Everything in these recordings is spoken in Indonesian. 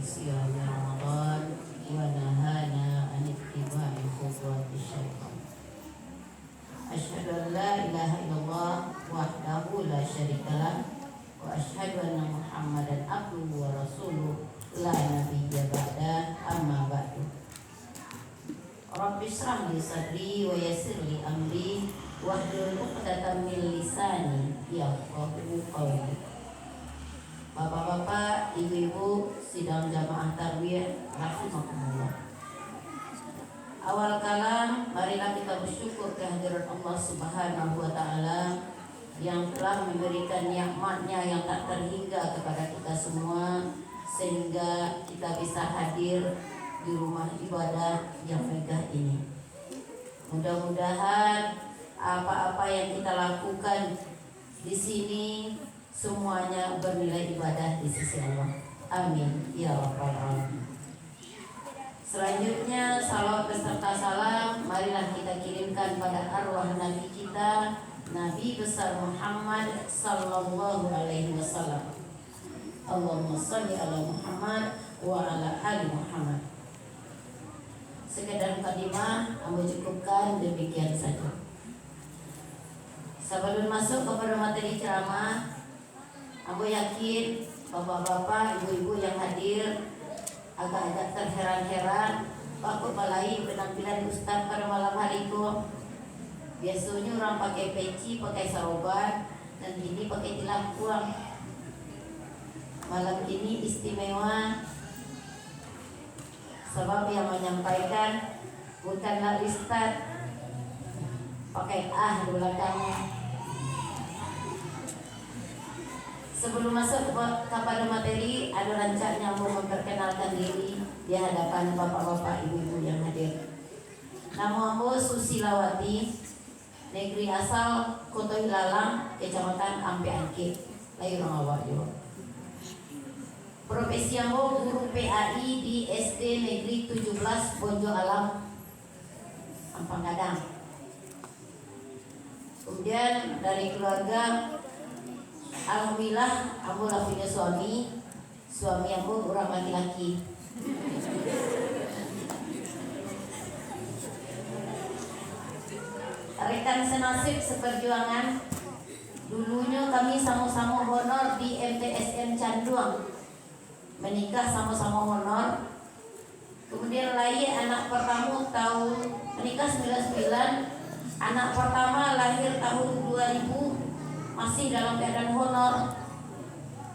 صيام رمضان ونهانا عن اتباع خطوات الشيطان. أشهد أن لا إله إلا الله وحده لا شريك له وأشهد أن محمدا عبده ورسوله لا نبي بعده أما بعد. Rabbi shrah li sadri wa yassir li amri wahlul 'uqdatam min lisani yafqahu qawli. Bapak-bapak, ibu-ibu sidang jamaah tarwiyah rahimakumullah. Awal kalam, marilah kita bersyukur kehadiran Allah Subhanahu wa taala yang telah memberikan nikmat-Nya yang tak terhingga kepada kita semua sehingga kita bisa hadir di rumah ibadah yang megah ini. Mudah-mudahan apa-apa yang kita lakukan di sini semuanya bernilai ibadah di sisi Allah. Amin ya rabbal alamin. Selanjutnya salawat beserta salam marilah kita kirimkan pada arwah Nabi kita, Nabi besar Muhammad sallallahu alaihi wasallam. Allahumma shalli ala Muhammad wa ala ali Muhammad. Sekedar mukadimah, aku cukupkan demikian saja. Sebelum masuk kepada materi ceramah, aku yakin bapak-bapak, ibu-ibu yang hadir agak-agak terheran-heran. Aku balai penampilan Ustaz pada malam hari itu. Biasanya orang pakai peci, pakai saroban, dan ini pakai tilam puang. Malam ini istimewa. Sebab yang menyampaikan bukanlah Ustaz, pakai di belakangnya. Sebelum masuk kepada materi, ada rancaknya mau memperkenalkan diri di hadapan bapak-bapak ibu-ibu yang hadir. Nama aku Susilawati, negeri asal Kota Ilalang, Kecamatan Ampe Angke, Layu Rangawajo. Profesi aku guru PAI di SD Negeri 17 Bonjo Alam, Ampang Gadang. Kemudian dari keluarga, alhamdulillah aku lah punya suami aku orang laki-laki. Rekan senasib seperjuangan, dulunya kami sama-sama honor di MTSN Canduang. Menikah sama-sama honor. Kemudian lahir anak pertama tahun menikah 99, anak pertama lahir tahun 2000 masih dalam keadaan honor.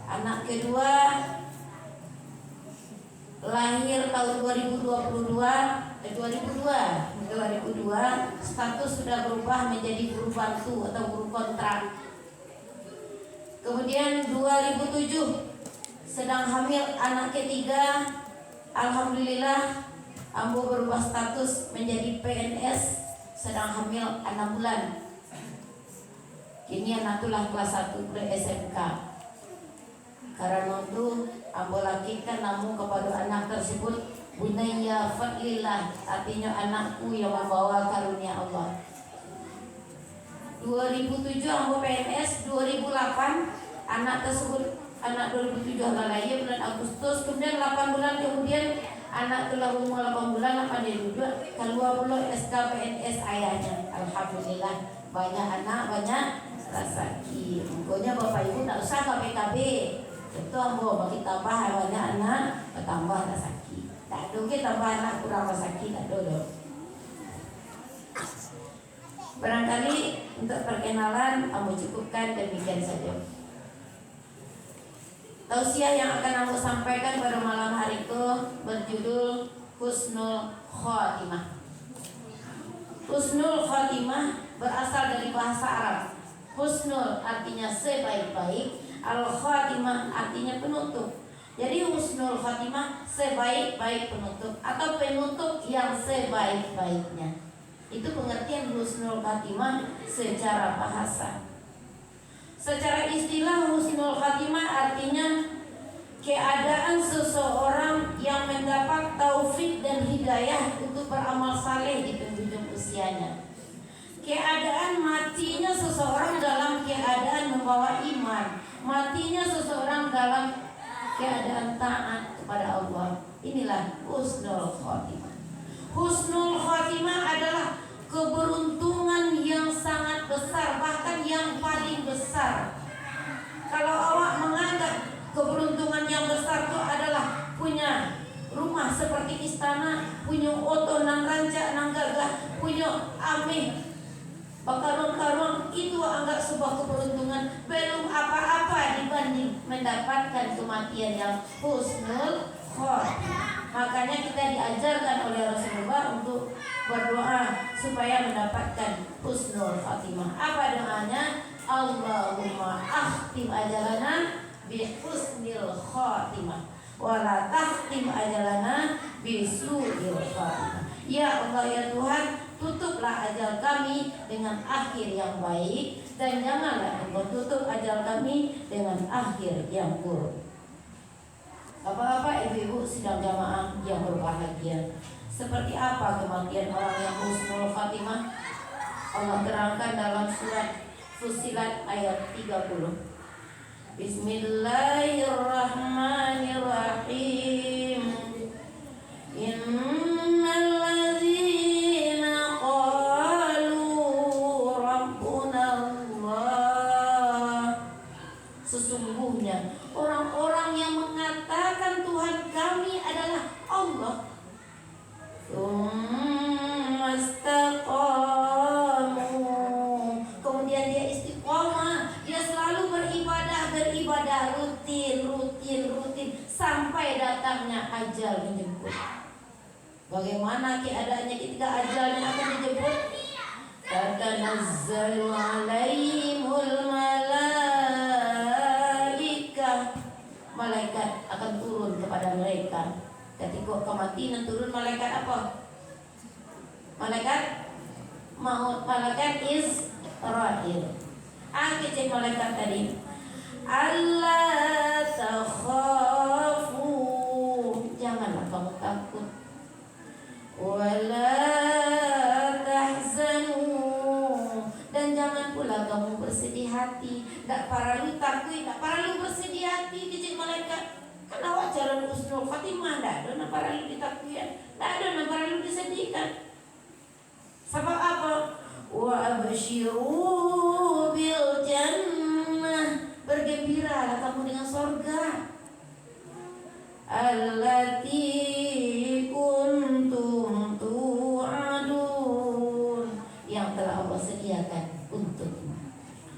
Anak kedua lahir tahun 2002, status sudah berubah menjadi guru bantu atau guru kontrak. Kemudian 2007 sedang hamil anak ketiga, alhamdulillah ambo berubah status menjadi PNS, sedang hamil 6 bulan. Kini anak tulah kelas 1 ke SMK. Karena itu ambo lakikan namu kepada anak tersebut Bunayya Fadlillah, artinya anakku yang membawa karunia Allah. 2007 ambo PNS, 2008 anak tersebut, anak 2007 lahir bulan Agustus, kemudian 8 bulan kemudian anak telah umur 8 bulan 8 dia duduk keluar pula SK PNS ayahnya. Alhamdulillah, banyak anak banyak rezeki. Pokoknya bapak ibu tak usah KPKB, itu ambo bagi tambah banyak anak bertambah rezeki. Tak ada ke tambah anak kurang rezeki, tak ada. Barangkali untuk perkenalan ambo cukupkan demikian saja. Tausiah yang akan aku sampaikan pada malam hari itu berjudul Husnul Khotimah. Husnul Khotimah berasal dari bahasa Arab. Husnul artinya sebaik-baik, Al-Khotimah artinya penutup. Jadi Husnul Khotimah sebaik-baik penutup atau penutup yang sebaik-baiknya. Itu pengertian Husnul Khotimah secara bahasa. Secara istilah husnul khatimah artinya keadaan seseorang yang mendapat taufik dan hidayah untuk beramal saleh di penghujung usianya. Keadaan matinya seseorang dalam keadaan membawa iman, matinya seseorang dalam keadaan taat kepada Allah. husnul khotimah. Husnul khotimah adalah keberuntungan yang sangat besar, bahkan yang paling besar. Kalau awak menganggap keberuntungan yang besar itu adalah punya rumah seperti istana, punya oto nang rancak nang gagah, punya amih bakarun-karun, itu anggap sebuah keberuntungan. Belum apa-apa dibanding mendapatkan kematian yang husnul khotimah. Makanya kita diajarkan oleh Rasulullah untuk berdoa supaya mendapatkan husnul khotimah. Apa doanya? Allahumma akhtim ajalana bi husnil khotimah wala tahtim ajalana bi su'il khotimah. Ya Allah ya Tuhan, tutuplah ajal kami dengan akhir yang baik, dan janganlah Engkau tutup ajal kami dengan akhir yang buruk. Bapak-bapak, ibu-ibu sidang jamaah yang berbahagia, seperti apa kematian orang yang husnul khatimah? Allah terangkan dalam surat Fussilat ayat 30. Bismillahirrahmanirrahim. Innal ladzina qalu rabbuna Allah. Sesungguhnya orang-orang yang mengatakan Tuhan kami adalah Allah, kemudian dia istiqomah, dia selalu beribadah rutin sampai datangnya ajal menjemput. Bagaimana keadaannya ketika ajalnya akan dijemput? Tatanazzalu alaihimul malaikah, malaikat akan turun kepada mereka. Ketika kematian turun, malaikat apa? Malaikat maut, malaikat Israil. Cek malaikat tadi, Allah takhafu, janganlah kamu takut, wala tahzanu, dan jangan pula kamu bersedih hati. Tak perlu takut, tak perlu bersedih hati. Cek malaikat, karena awak jalan husnul khatimah, tak ada nak perlu ditakutkan, tak ada nak perlu disedihkan. Sebab apa? Wa abshiru bil jannah, bergembiralah kamu dengan surga. Allati kuntum tu'adun, yang telah Allah sediakan untukmu.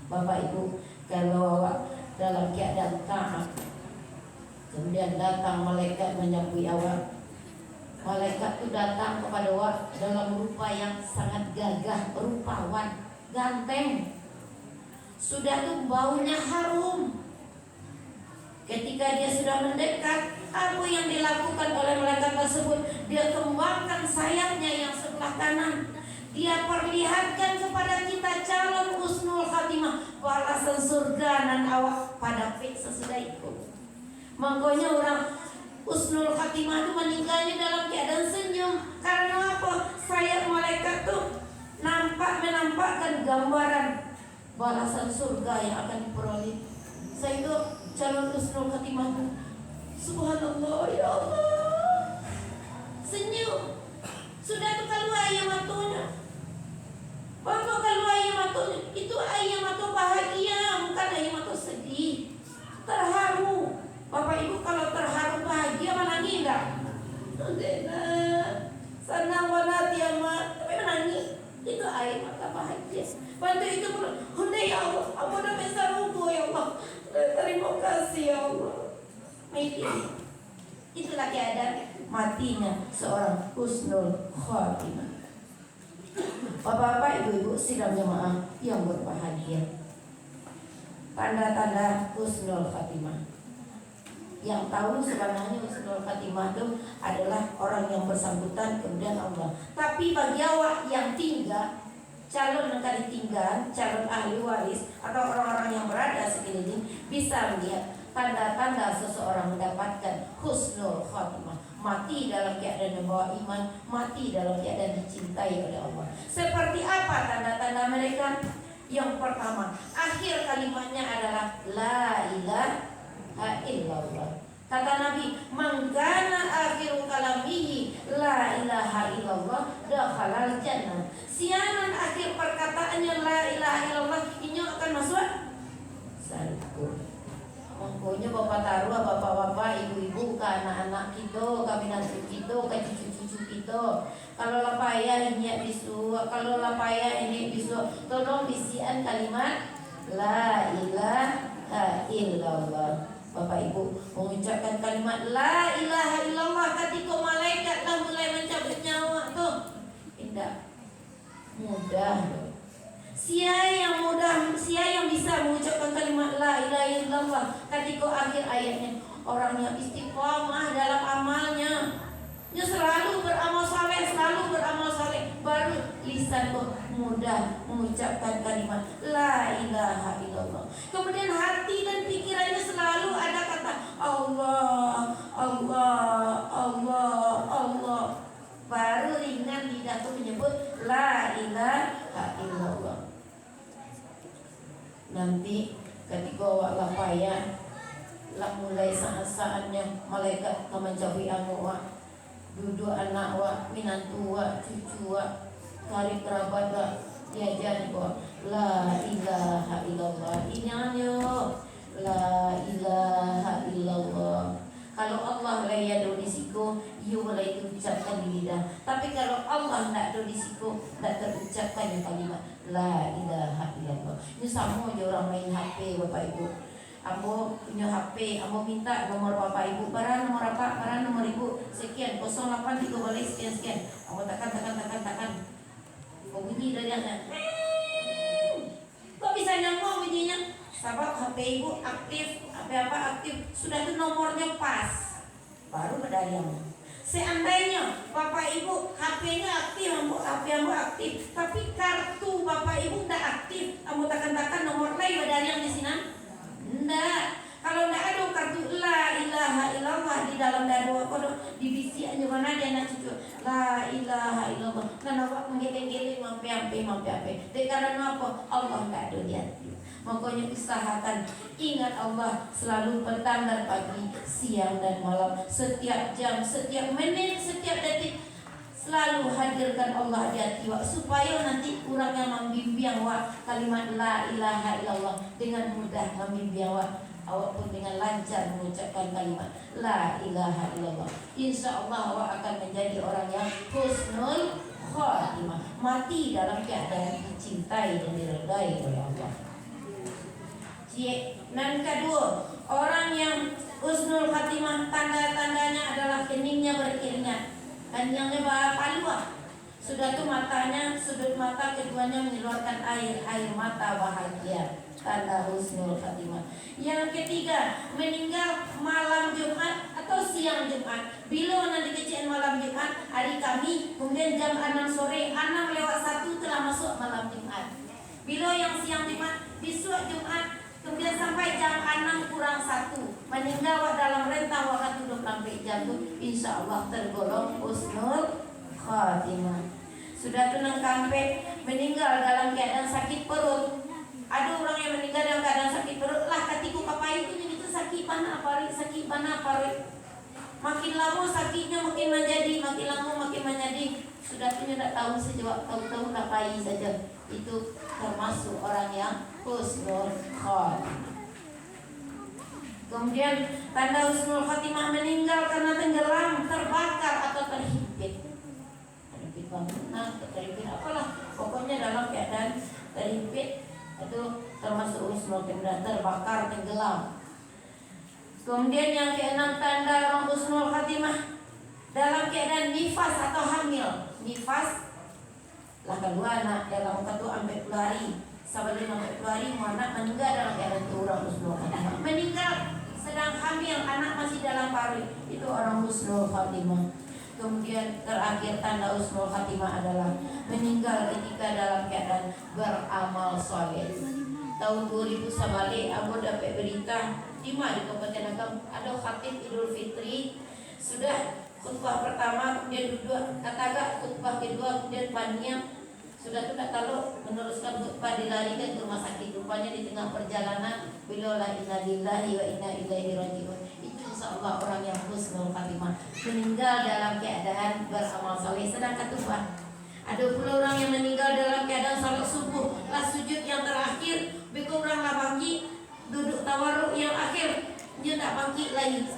Bapak Ibu, kalau awak dalam keadaan taat, kemudian datang malaikat menyambut awak, malaikat itu datang kepada awak dalam rupa yang sangat gagah, rupawan, ganteng. Sudah tuh baunya harum. Ketika dia sudah mendekat, apa yang dilakukan oleh malaikat tersebut? Dia kembangkan sayapnya yang sebelah kanan. Dia perlihatkan kepada kita calon husnul khatimah, balasan surga dan awak pada fix sesudah itu. Makanya orang husnul khatimah itu meninggalnya dalam keadaan senyum. Karena apa? Sayap malaikat tuh menampakkan gambaran balasan surga yang akan diperoleh. Sehingga calon husnul khatimah itu, subhanallah, ya Allah, senyum. Sudah itu keluar air matanya. Waktu keluar air matanya, itu air mata bahagia, bukan air mata sedih, terharu. Bapak Ibu kalau terharu bahagia menangis enggak? Tidak. Senang banget ya mak, tapi menangis. Itu air mata bahagia. Bantu itu pun, hundai ya Allah, aku udah besar rubuh ya Allah. Terima kasih ya Allah. Itulah keadaan matinya seorang husnul khatimah. Bapak-bapak, ibu-ibu sidang jemaah yang berbahagia, tanda-tanda husnul khatimah. Yang tahu sebenarnya husnul khatimah itu adalah orang yang bersangkutan kemudian Allah. Tapi bagi awak yang tinggal, calon yang ditinggal, calon ahli waris atau orang-orang yang berada sekeliling bisa melihat tanda-tanda seseorang mendapatkan husnul khatimah. Mati dalam keadaan membawa iman, mati dalam keadaan dicintai oleh Allah. Seperti apa tanda-tanda mereka? Yang pertama, akhir kalimatnya adalah la ilaha illallah. Kata Nabi, man kana akhiru kalamihi illallah dakhalal jannah. Sianan akhir perkataannya la ilaha illallah ini akan masuk surga. Pokoknya bapak taruh bapak-bapak, ibu-ibu, ke anak-anak kita, ke binatang kita, ke cucu-cucu kita. Kalau lapaya ini bisu, kalau lapaya ini bisu, tolong bisian kalimat la ilaha illallah. Bapak ibu mengucapkan kalimat la ilaha illallah ketika malaikat dah mulai mencabut nyawa tuh. Indah, mudah. Sia yang bisa mengucapkan kalimat la ilaha illallah ketika akhir ayatnya. Orang yang istiqomah dalam amalnya, dia selalu beramal saleh, baru lisan mudah mengucapkan kalimat la ilaha illallah. Kemudian hati dan pikirannya selalu ada kata Allah, Allah, Allah, Allah. Baru ringan lidah itu menyebut la ilaha illallah. Nanti ketika awak lapaya lah mulai saat-saatnya malaikat menjauhi awak, duduk anak awak, minantu awak, cucu awak, karib kerabat awak, diajar awak la ilaha illallah. Ingatnya la ilaha illallah. Kalau Allah laya do disiko, you boleh ucapkan di lidah. Tapi kalau Allah tidak do disiko, tidak terucapkan yang kalimat la ilaha illallah. Ini sama aja orang main HP bapak ibu. Ambo punya HP, ambo minta nomor bapak ibu, barang nomor apa, barang nomor ibu sekian 083 boleh sekian. Ambo tekan. Kok bunyi dari yang kok bisa nyambung bunyinya? Sabab HP ibu aktif, apa aktif, sudah itu nomornya pas, baru medalianya. Seandainya bapak ibu HP-nya aktif, HP ambo aktif, tapi kartu bapak ibu tidak aktif, ambo tekan nomor lain medalian di sini, ndak. Kalau tidak ada kartu la ilaha illallah di dalam dadu aku di bisi aja mana dia nak cucu la ilaha illallah. Karena awak menggeleng-geleng mampe. Karena apa? Allah tidak ada di hati. Makanya usahakan ingat Allah selalu petang dan pagi, siang dan malam, setiap jam, setiap menit, setiap detik. Selalu hadirkan Allah di hati wak, supaya nanti orang yang membimbing wak kalimat la ilaha illallah dengan mudah membimbing wak. Awak pun dengan lancar mengucapkan kalimat la ilaha illallah. Insya Allah awak akan menjadi orang yang husnul khatimah, mati dalam keadaan dicintai dan diredai oleh Allah. Dan kedua, orang yang husnul khatimah tanda-tandanya adalah keningnya berkeringat, kenyangnya paluah. Sudah tuh matanya, sudut mata keduanya mengeluarkan air mata bahagia. Tanda husnul khatimah. Yang ketiga, meninggal malam Jumat atau siang Jumat. Bila nanti kecil malam Jumat, hari kami, kemudian jam 6 sore, 6:01 telah masuk malam Jumat. Bila yang siang Jumat, besok Jumat, kemudian sampai jam 6:01 meninggal dalam rentang waktu 24 jam itu, insya Allah tergolong husnul khatimah. Sudah tunang kampe meninggal dalam keadaan sakit perut. Ada orang yang meninggal dalam keadaan sakit perut lah ketika kapai itu jadi sakit panah parit. Makin lama sakitnya makin menjadi. Sudah punya tidak tahu sejawab tahu kapai saja. Itu termasuk orang yang husnul khatimah. Kemudian tanda husnul khatimah meninggal karena tenggelam, terbakar atau terhimpit. Terhimpit apalah, pokoknya dalam keadaan terhimpit itu termasuk husnul khatimah, terbakar, tenggelam. Kemudian yang keenam tanda orang husnul khatimah dalam keadaan nifas atau hamil. Nifas lah kedua anak dalam waktu 40 hari, sampai 50 hari anak meninggal dalam keadaan itu orang husnul khatimah. Meninggal sedang hamil, anak masih dalam perut, itu orang husnul khatimah. Kemudian terakhir tanda husnul khatimah adalah meninggal ketika dalam keadaan beramal soleh. Tahun 2000 sabalik aku dapat berita di Kabupaten Agam ada khatib Idul Fitri. Sudah khutbah pertama, kemudian duduk kataga khutbah kedua, kemudian panitia sudah tidak tahu meneruskan khutbah dilarikan ke rumah sakit. Rupanya di tengah perjalanan beliau la inna lillahi wa inna ilaihi rajiun. Itu insya Allah orang yang husnul khatimah, meninggal dalam keadaan beramal saleh sedang ketubah. Ada pula orang yang meninggal dalam keadaan salat subuh, lah sujud yang terakhir, begitu orang lah bangkit, duduk tawarruk yang akhir, dia tak bangkit lagi.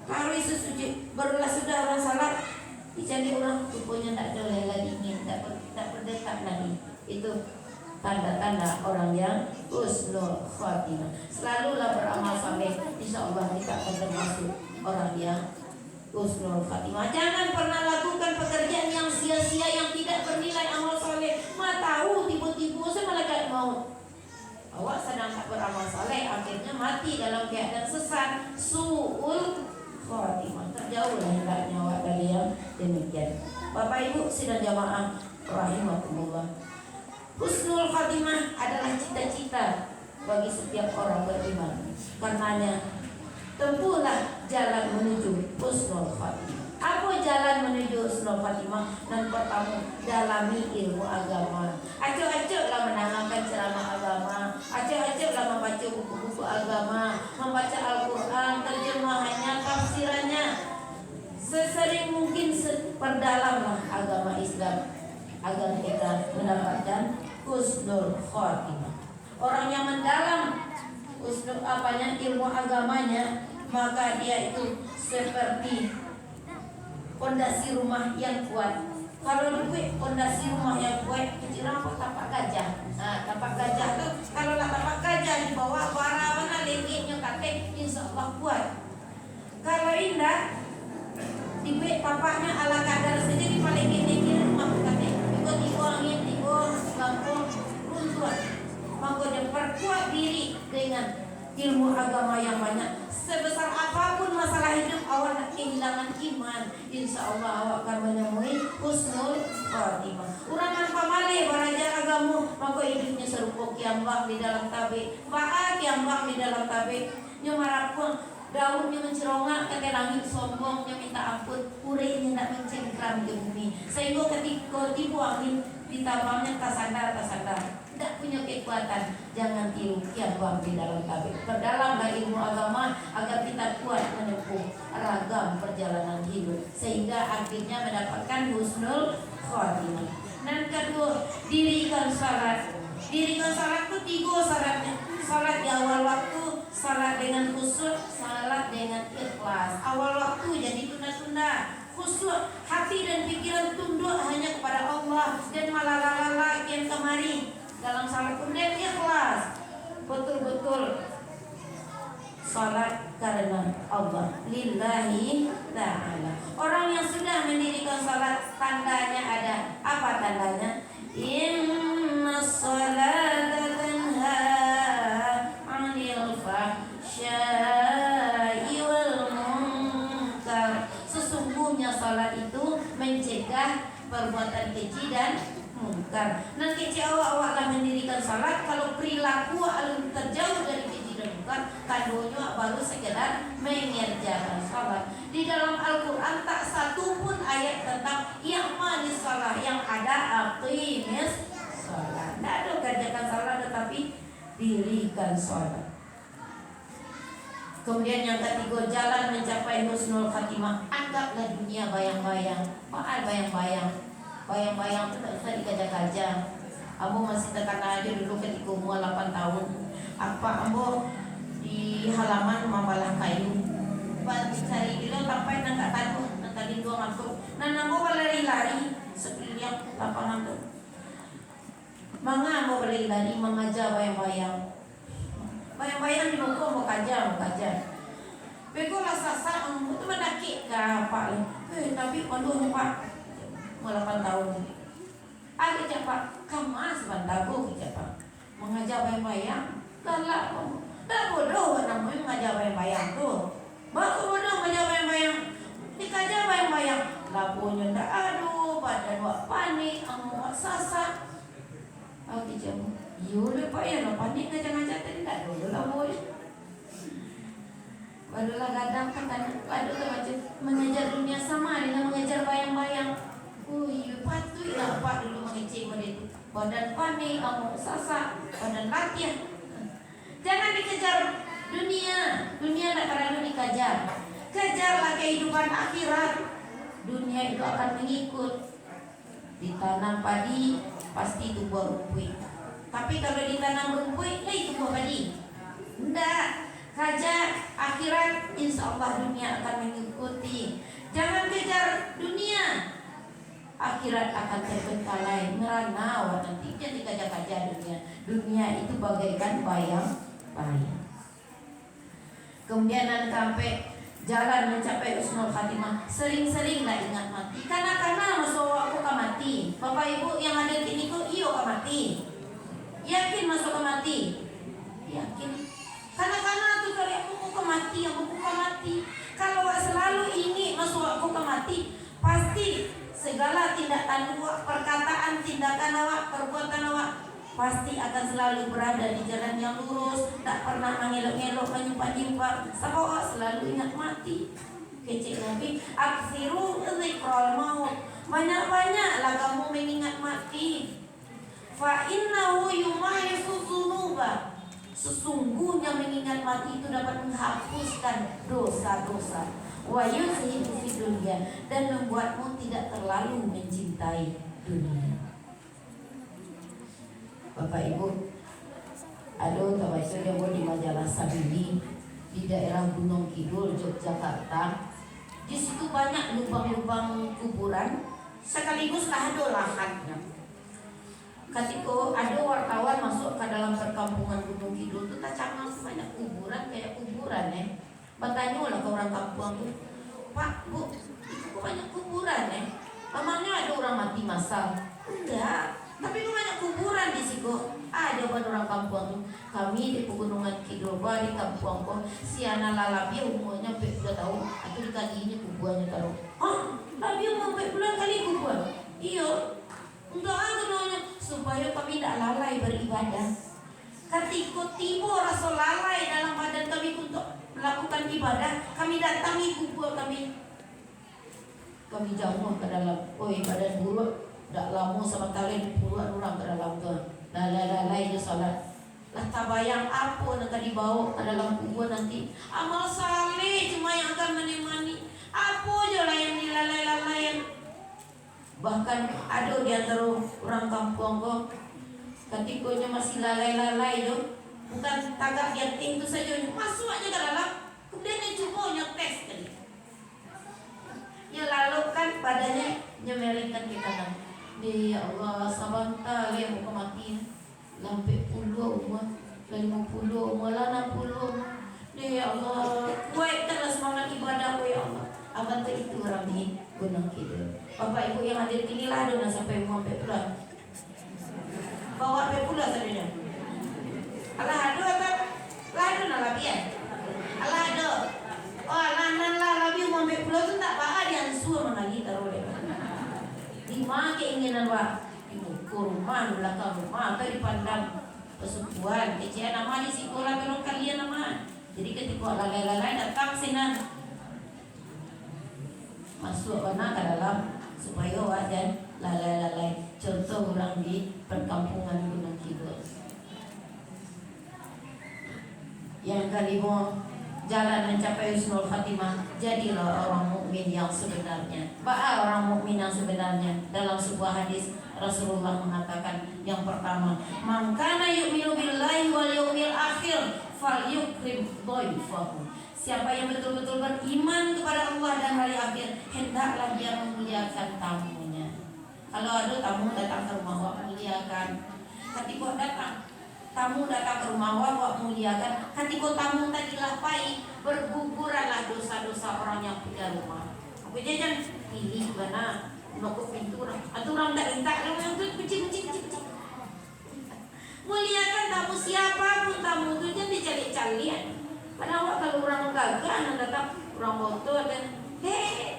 Kalau isu sujud, barulah sudah orang salat, dicari orang rupanya tak boleh lagi ingin, tak berdetak lagi. Itu tanda-tanda orang yang husnul khatimah. Selalulah beramal saleh, insya Allah kita akan termasuk orang yang husnul khatimah. Jangan pernah lakukan pekerjaan yang sia-sia, yang tidak bernilai amal saleh. Tahu tiba-tiba saya malaikat maut. Awak sedang tak beramal saleh, akhirnya mati dalam keadaan sesat, suul khatimah. Tak jauh lah hendaknya awak dari yang demikian. Bapak Ibu sidang jamaah rahimakumullah, husnul khatimah adalah cita-cita bagi setiap orang beriman. Karenanya tempuhlah jalan menuju husnul khatimah. Apa jalan menuju husnul khatimah? Dan pertama, dalami ilmu agama. Acuk-acuklah menanamkan ceramah agama, acuk-acuklah membaca buku-buku agama, membaca Al-Quran, terjemahannya, tafsirannya. Sesering mungkin perdalamlah agama Islam agar kita mendapatkan husnul khatimah. Orang yang mendalam husnul ilmu agamanya, maka dia itu seperti pondasi rumah yang kuat. Kalau duit pondasi rumah yang kuat, kecil apa tapak gajah. Nah, tapak gajah tu kalau lah tapak gajah di bawah bara mana lenggeknya katek, insya Allah kuat. Kalau indah duit tapaknya ala kadar saja di paling gede rumah katek. Tiba-tiba angin, tiba gampang runtuh. Maka dia perkuat diri dengan ilmu agama yang banyak. Sebesar apapun masalah hidup awak nak kehilangan iman, insya Allah awak akan menemui husnul khatimah. Orang yang pamale belajar agama, maka hidupnya serupa kiambang di dalam tabik. Kiambang di dalam tabik, nya marapun daunnya mencerongak kata langit, sombongnya minta ampun, urainya nak mencengkram ke bumi. Sehingga ketika tipu angin ditabangnya tasandar, tidak punya kekuatan. Jangan tiru kiambang di dalam tabik. Perdalamlah ilmu agama agar kita kuat menempuh ragam perjalanan hidup, sehingga akhirnya mendapatkan husnul khatimah. Dan kedua, dirikan salat. Dirikan salat itu 3 syaratnya. Salat di awal waktu, salat dengan khusyuk, salat dengan ikhlas. Awal waktu jadi tunda-tunda, khusyuk, hati dan pikiran tunduk hanya kepada Allah, dan malah lalala kian kemari. Dalam salat kemudian ikhlas, betul-betul salat karena Allah, lillahi ta'ala. Orang yang sudah mendirikan salat, tandanya ada. Apa tandanya? Inna salata tanha 'anil fahsya'i wal munkar. Sesungguhnya salat itu mencegah perbuatan keji dan munkar. Nanti awak-awaklah mendirikan salat, kalau perilaku terjauh dari keji dan munkar, kadonya baru sekedar mengerjakan salat. Di dalam Al-Quran tak satu pun ayat tentang i'malis salat, yang ada aqimis salat. Tidak ada kerjakan salat, tetapi dirikan salat. Kemudian yang ketiga, jalan mencapai husnul khatimah. Anggaplah dunia bayang-bayang. Maaf bayang-bayang. Bayang-bayang itu tak usah dikaja-kaja. Ambo masih tekan aja dulu ketika umur 8 tahun. Apa ambo di halaman mabalah kayu. Pas cari dulu sampai nang kat tanah, nang tadi dua masuk. Nah ambo berlari-lari sekeliling lapangan tu. Manga ambo berlari-lari mengajar bayang-bayang. Bayang-bayang di muka ambo kaja. Beko lah sasa ambo tu mendaki ke apa ni. Tapi malu pak 8 tahun. Ada cakap, kamu sebentar aku cakap mengajar bayang-bayang. Galak, tak bodoh namanya mengajar bayang-bayang tu. Baku bodoh mengajar bayang-bayang. Dikajar bayang-bayang. Lapunya tak aduh, badan wak panik, amu sasa. Aku cakap, yule pak ya, panik ngajar-ngajar tadi tak dulu lah boy. Barulah kadang kan, barulah macam mengajar dunia sama dengan mengajar bayang-bayang. Patutlah Pak dulu mengecek pada itu. Badan panik, kamu sasak, badan latihan. Jangan dikejar dunia tak terlalu dikejar. Kejarlah kehidupan akhirat. Dunia itu akan mengikut. Ditanam padi pasti tumbuh rumput. Tapi kalau ditanam rumput, itu tumbuh padi. Enggak. Kejar akhirat, insya Allah dunia akan mengikuti. Jangan kejar dunia, akhirat akan terbengkalai, merana nanti. Jadi kejar-kejar dunia. Dunia itu bagaikan bayang-bayang. Kemudian sampai jalan mencapai husnul khatimah. Sering-seringlah ingat mati. Karena masuk aku ke mati. Bapak Ibu yang ada di sini kok iyo ke mati. Yakin masuk ke mati? Yakin. Karena tuh kalau aku ke mati, aku ke mati. Kalau selalu ini masuk aku ke mati, pasti segala tindakan awak, perkataan, tindakan awak, perbuatan awak pasti akan selalu berada di jalan yang lurus. Tak pernah mengelok-elok, menyimpan-nyimpan. Sebab selalu ingat mati. Kecil Nabi, aksiru zikrul maut. Banyak-banyaklah kamu mengingat mati. Fa innahu yumahisu dzunuba. Sesungguhnya mengingat mati itu dapat menghapuskan dosa-dosa. Wa yuzhibu fid dunya, dan membuatmu tidak terlalu mencintai dunia. Bapak Ibu, aduh tawasul yang di majalah Sabili di daerah Gunung Kidul, Yogyakarta. Di situ banyak lubang-lubang kuburan, sekaliguslah ada lahannya. Ketika ada wartawan masuk ke dalam perkampungan Gunung Kidul itu tak canggung banyak kuburan kayak kuburan ya. Bertanya lah ke orang kampung tuh, Pak, Bu, itu kok banyak kuburan ya? Emangnya ada orang mati massal? Enggak, tapi kok banyak kuburan di situ. Jawaban orang kampung tuh, kami di Pegunungan Kidul di kampung kok si anak lalabia umurnya 2 tahun atau di kakinya kuburannya taruh. Hah? Labia umur 4 bulan kali kuburan? Iya. Enggak ada supaya kami tidak lalai beribadah. Ketika tiba rasa lalai dalam badan kami untuk melakukan ibadah, kami datangi kubur kami. Kami jauh ke dalam. Badan buruk, tidak lama sama kalian puluhan orang ke dalam tu. Lalai salat. Lah tak bayang apa nak dibawa ke dalam kubur nanti. Amal saleh cuma yang akan menemani. Apa je lah yang dilalai-lalai. Bahkan ada di antara orang kampung kok ketikanya masih lalai-lalai tu, bukan tagak yatim tu saja, masuk aja ke dalam, kemudian dia cuba nyetes tadi. Dia lalukan badannya, nyemelingkan ke kanan. Ya Allah, sabanta yang mau mati, lampai 10 umur, 50 umur, 60. Ya Allah, kuatkanlah semangat ibadah ya Allah. Abang tu itu orang di Gunung Kidul. Bapak Ibu yang hadir kini lah ada sampai mau pulang. Bawa pulang saja. Allah ada atau lado nak labian? Allah ada. Oh lanan lah labi mau pulang tu tak apa dia ansur menagi taruh lepas. Lima keinginan wak. Ibu kurma belakang rumah atau dipandang pesukuan. Kecian nama di sekolah belum kalian nama. Jadi ketika lalai-lalai datang sinan. Masuk mana ke dalam supaya wajan lalai-lalai. Contoh orang di perkampungan Gunung Kidul. Yang kelima, jalan mencapai husnul khatimah. Jadilah orang mukmin yang sebenarnya. Ba'a orang mukmin yang sebenarnya. Dalam sebuah hadis Rasulullah mengatakan yang pertama, man kana yu'minu billahi wal yawmil akhir falyukrim dhaifahu. Siapa yang betul-betul beriman kepada Allah dan hari akhir, hendaklah dia memuliakan tamunya. Kalau ada tamu datang ke rumah awak, muliakan. Ketika datang tamu datang ke rumah awak, muliakan. Ketika tamu tadi lapai, berguguranlah dosa-dosa orang yang punya rumah. Apa jajan pilih mana nokok pintu orang. Atau orang tak minta orang tu kucing. Muliakan tamu siapapun tamu tu jangan dicari-carian. Karena awak kalau orang gagal, anda datang orang motor dan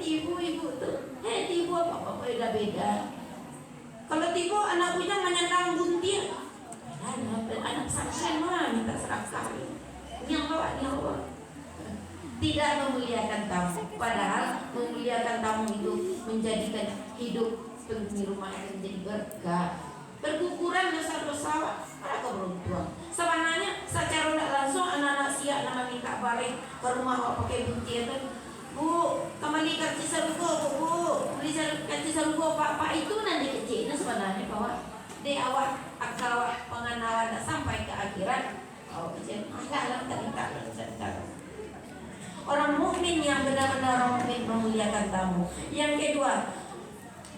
ibu-ibu tu, ibu apa-apa beda-beda. Kalau tiba anak punya menyandang gunting, anak saksian mah minta serakah. Yang bawa. Tidak memuliakan tamu. Padahal memuliakan tamu itu menjadikan hidup penghuni rumah itu menjadi berkah. Berguguran dosa-dosa para keberuntungan. Sebenarnya secara tidak langsung anak-anak siap nama minta balik ke rumah awak pakai gunting itu. Bu, kembali kaci sarugo, bu, beli kaci sarugo, pak itu nanti kecil. Nah sebenarnya bahwa di awal akal penganawan sampai ke akhirat, kecil, agak tak. Orang mukmin yang benar-benar orang mukmin memuliakan tamu. Yang kedua,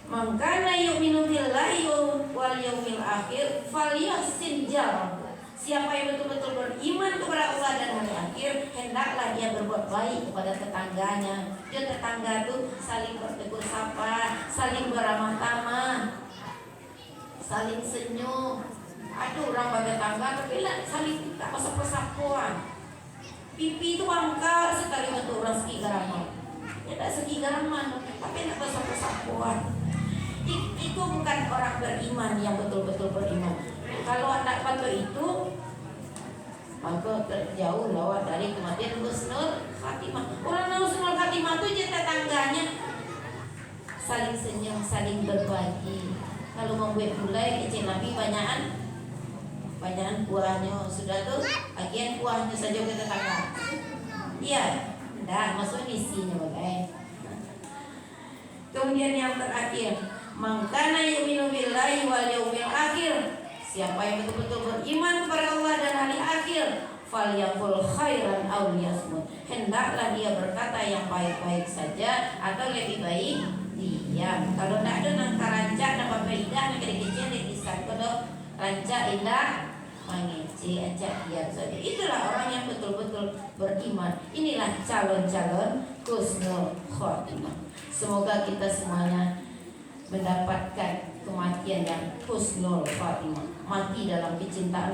mangkana yu'minu billahi wal yaumil akhir falyahsin jar. Siapa yang betul-betul beriman kepada Allah dan hari akhir, hendaklah dia berbuat baik kepada tetangganya. Dia tetangga tuh saling bertegur sapa, saling beramah tamah, saling senyum. Aduh, orang bertetangga tapi lah saling tak pasap-pasapuan. Pipi itu angkar sekali untuk orang segi garaman. Ya tak segi garaman, tapi tak pasap-pasapuan. Itu bukan orang beriman yang betul-betul beriman. Kalau anak batu itu, maka terjauh lawat dari kematian husnul khatimah. Orang husnul khatimah itu je tetangganya saling senyum, saling berbagi. Kalau membuat gulai kecil Nabi banyakan kuahnya. Sudah tuh bagian kuahnya saja ke tetangga. Iya, enggak masuk isinya bagai. Kemudian yang terakhir, mangkana yu'minu billahi wal yaumil akhir. Siapa yang betul-betul beriman kepada Allah dan hari akhir, falyaqul khairan aw liyasmut. Hendaklah dia berkata yang baik-baik saja atau lebih baik diam. Kalau tidak ada nang karancak nang indah nang kecil di kisah kalau rancak indah mengeci ajak diam saja. Itulah orang yang betul-betul beriman. Inilah calon-calon husnul khotimah. Semoga kita semuanya mendapatkan kematian yang husnul khotimah, mati dalam kecintaan